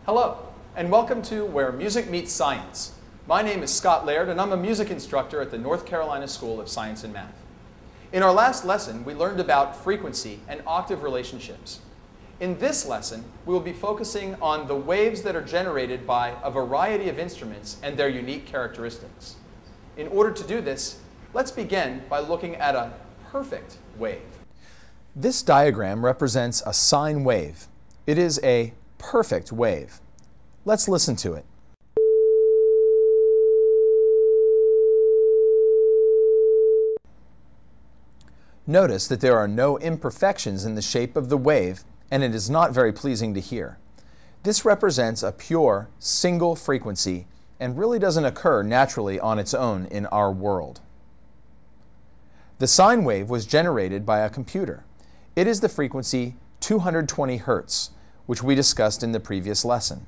Hello, and welcome to Where Music Meets Science. My name is Scott Laird, and I'm a music instructor at the North Carolina School of Science and Math. In our last lesson, we learned about frequency and octave relationships. In this lesson, we will be focusing on the waves that are generated by a variety of instruments and their unique characteristics. In order to do this, let's begin by looking at a perfect wave. This diagram represents a sine wave. It is a perfect wave. Let's listen to it. Notice that there are no imperfections in the shape of the wave, and it is not very pleasing to hear. This represents a pure, single frequency and really doesn't occur naturally on its own in our world. The sine wave was generated by a computer. It is the frequency 220 Hertz, which we discussed in the previous lesson.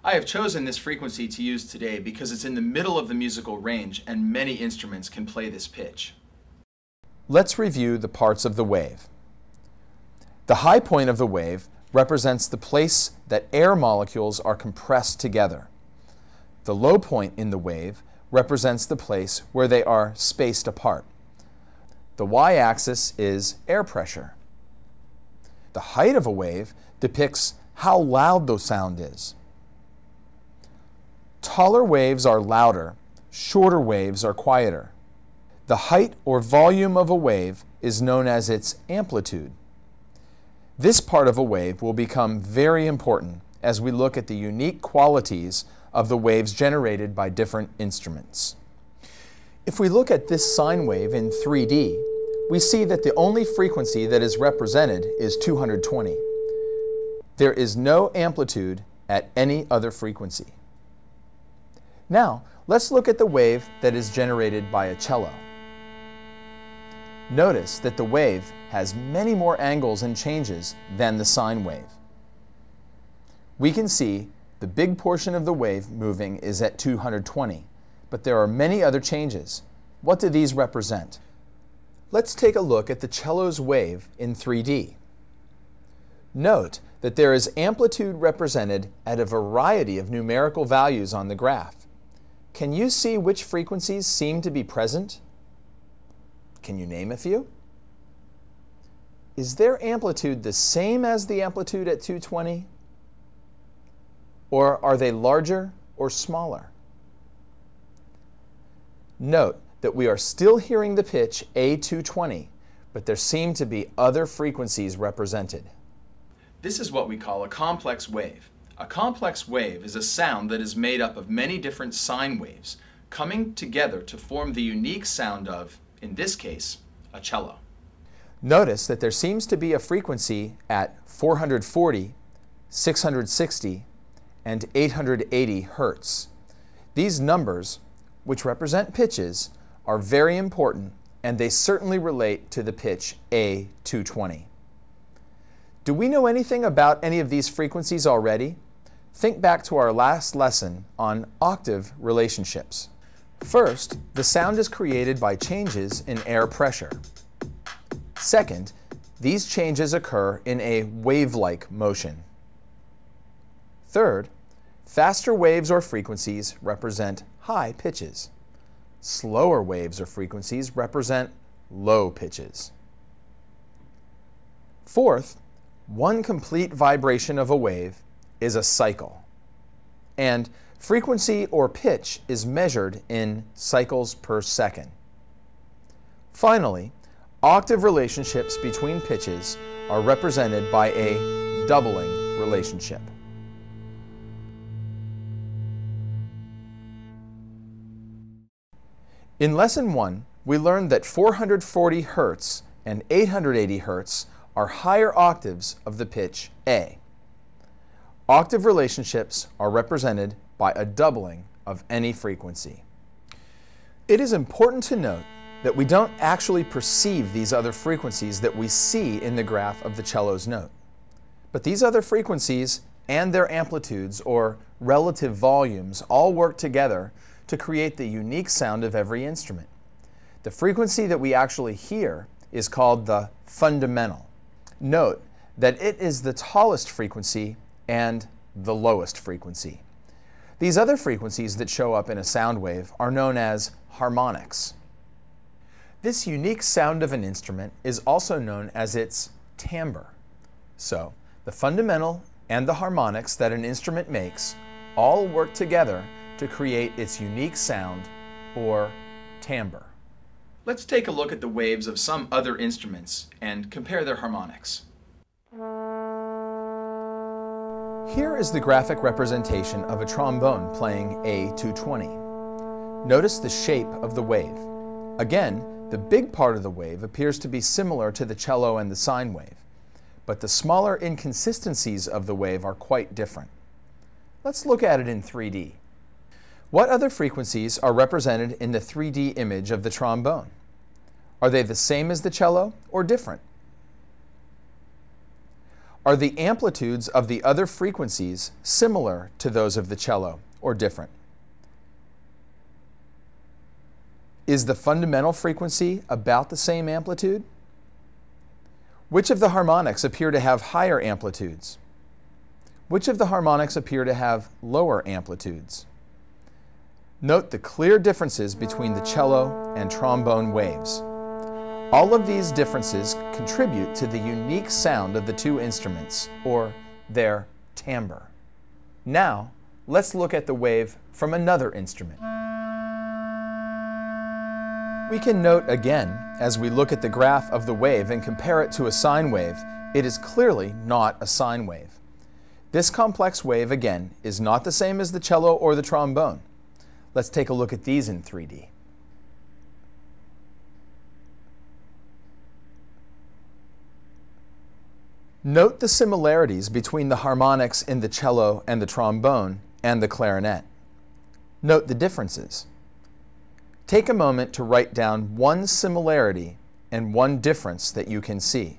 I have chosen this frequency to use today because it's in the middle of the musical range and many instruments can play this pitch. Let's review the parts of the wave. The high point of the wave represents the place that air molecules are compressed together. The low point in the wave represents the place where they are spaced apart. The y-axis is air pressure. The height of a wave depicts how loud the sound is. Taller waves are louder, shorter waves are quieter. The height or volume of a wave is known as its amplitude. This part of a wave will become very important as we look at the unique qualities of the waves generated by different instruments. If we look at this sine wave in 3D, we see that the only frequency that is represented is 220. There is no amplitude at any other frequency. Now, let's look at the wave that is generated by a cello. Notice that the wave has many more angles and changes than the sine wave. We can see the big portion of the wave moving is at 220, but there are many other changes. What do these represent? Let's take a look at the cello's wave in 3D. Note that there is amplitude represented at a variety of numerical values on the graph. Can you see which frequencies seem to be present? Can you name a few? Is their amplitude the same as the amplitude at 220? Or are they larger or smaller? Note that we are still hearing the pitch A220, but there seem to be other frequencies represented. This is what we call a complex wave. A complex wave is a sound that is made up of many different sine waves coming together to form the unique sound of, in this case, a cello. Notice that there seems to be a frequency at 440, 660, and 880 Hertz. These numbers, which represent pitches, are very important, and they certainly relate to the pitch A220. Do we know anything about any of these frequencies already? Think back to our last lesson on octave relationships. First, the sound is created by changes in air pressure. Second, these changes occur in a wave-like motion. Third, faster waves or frequencies represent high pitches. Slower waves or frequencies represent low pitches. Fourth, one complete vibration of a wave is a cycle, and frequency or pitch is measured in cycles per second. Finally, octave relationships between pitches are represented by a doubling relationship. In Lesson 1, we learned that 440 Hertz and 880 Hertz are higher octaves of the pitch A. Octave relationships are represented by a doubling of any frequency. It is important to note that we don't actually perceive these other frequencies that we see in the graph of the cello's note. But these other frequencies and their amplitudes or relative volumes all work together to create the unique sound of every instrument. The frequency that we actually hear is called the fundamental. Note that it is the tallest frequency and the lowest frequency. These other frequencies that show up in a sound wave are known as harmonics. This unique sound of an instrument is also known as its timbre. So, the fundamental and the harmonics that an instrument makes all work together to create its unique sound, or timbre. Let's take a look at the waves of some other instruments and compare their harmonics. Here is the graphic representation of a trombone playing A220. Notice the shape of the wave. Again, the big part of the wave appears to be similar to the cello and the sine wave, but the smaller inconsistencies of the wave are quite different. Let's look at it in 3D. What other frequencies are represented in the 3D image of the trombone? Are they the same as the cello or different? Are the amplitudes of the other frequencies similar to those of the cello or different? Is the fundamental frequency about the same amplitude? Which of the harmonics appear to have higher amplitudes? Which of the harmonics appear to have lower amplitudes? Note the clear differences between the cello and trombone waves. All of these differences contribute to the unique sound of the two instruments, or their timbre. Now, let's look at the wave from another instrument. We can note again, as we look at the graph of the wave and compare it to a sine wave, it is clearly not a sine wave. This complex wave, again, is not the same as the cello or the trombone. Let's take a look at these in 3D. Note the similarities between the harmonics in the cello and the trombone and the clarinet. Note the differences. Take a moment to write down one similarity and one difference that you can see.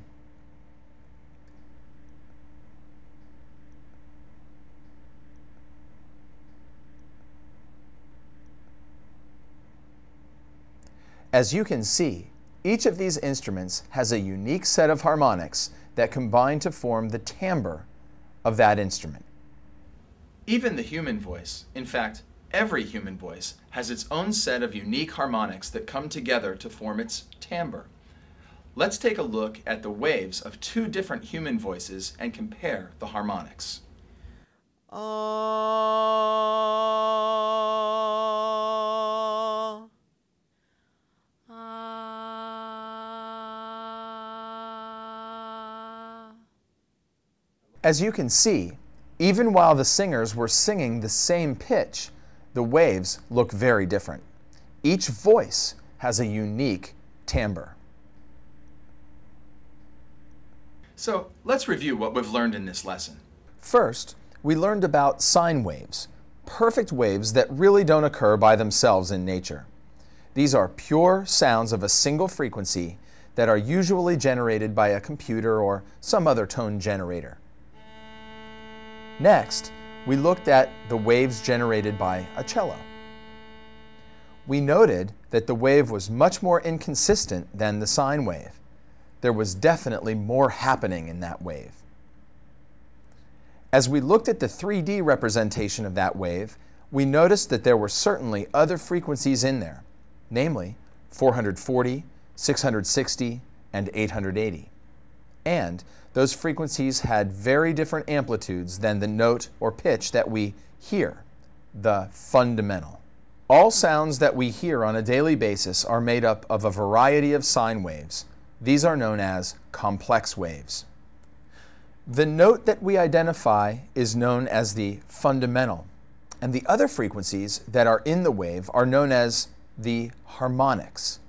As you can see, each of these instruments has a unique set of harmonics that combine to form the timbre of that instrument. Even the human voice, in fact, every human voice, has its own set of unique harmonics that come together to form its timbre. Let's take a look at the waves of two different human voices and compare the harmonics. As you can see, even while the singers were singing the same pitch, the waves look very different. Each voice has a unique timbre. So let's review what we've learned in this lesson. First, we learned about sine waves, perfect waves that really don't occur by themselves in nature. These are pure sounds of a single frequency that are usually generated by a computer or some other tone generator. Next, we looked at the waves generated by a cello. We noted that the wave was much more inconsistent than the sine wave. There was definitely more happening in that wave. As we looked at the 3D representation of that wave, we noticed that there were certainly other frequencies in there, namely 440, 660, and 880. And those frequencies had very different amplitudes than the note or pitch that we hear, the fundamental. All sounds that we hear on a daily basis are made up of a variety of sine waves. These are known as complex waves. The note that we identify is known as the fundamental, and the other frequencies that are in the wave are known as the harmonics.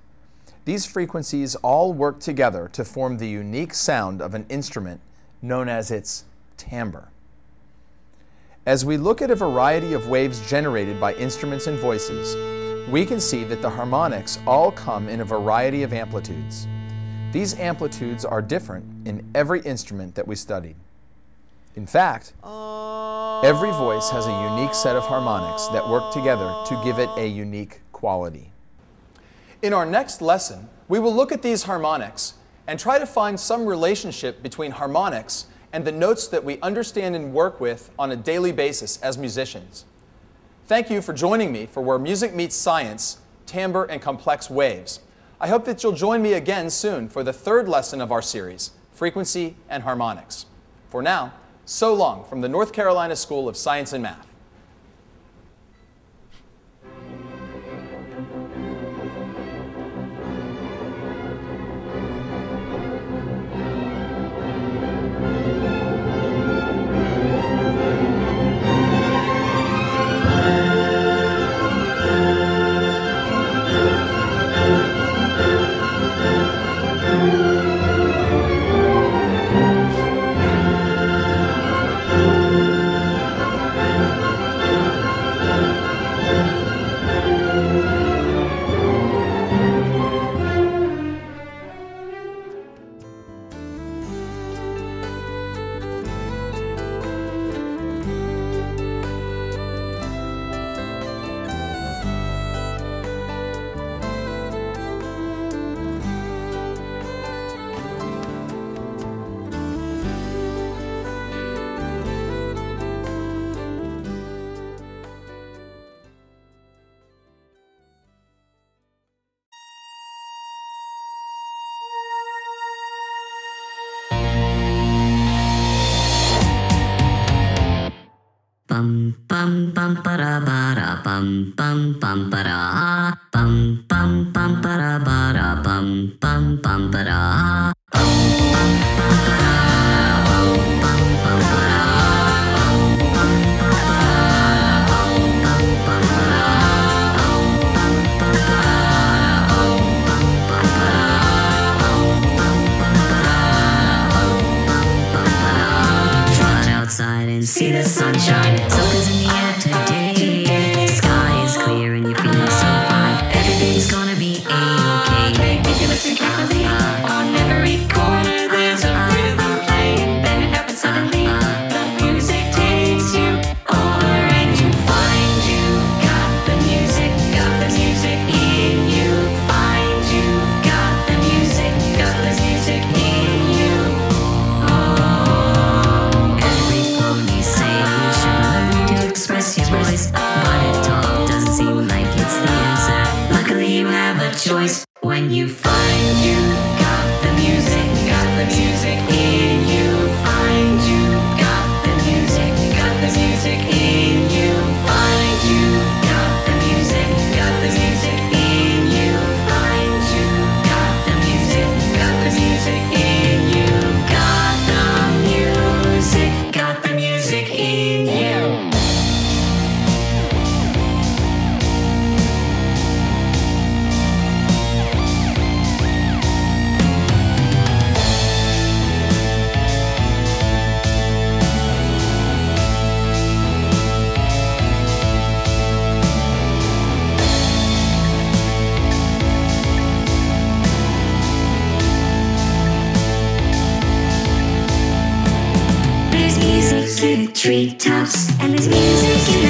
These frequencies all work together to form the unique sound of an instrument known as its timbre. As we look at a variety of waves generated by instruments and voices, we can see that the harmonics all come in a variety of amplitudes. These amplitudes are different in every instrument that we studied. In fact, every voice has a unique set of harmonics that work together to give it a unique quality. In our next lesson, we will look at these harmonics and try to find some relationship between harmonics and the notes that we understand and work with on a daily basis as musicians. Thank you for joining me for Where Music Meets Science, Timbre and Complex Waves. I hope that you'll join me again soon for the third lesson of our series, Frequency and Harmonics. For now, so long from the North Carolina School of Science and Math. Bum bum bum para bara bum bum bum para bum bum bum para bara bum bum bum para bum bum bum para bum bum bum para bum bum bum para bum bum bum para bum bum bum para trot outside and see the sunshine. Soakers in the air today. Sky is clear and you're feeling so fine. Everything's gonna be A-okay. If you listen carefully, on every corner there's a rhythm playing. Then it happens suddenly. The music takes you over and you find you've got the music in you. Find you've got the music in you. Every pony say you should learn to express your voice, but it all doesn't seem like it's the answer. Luckily you have a choice when you find you've got the music in you. Find you've got the music in you. Find you've got the music in you. Find you've got the music in you. Got the music in you. There's music in the treetops, and there's music in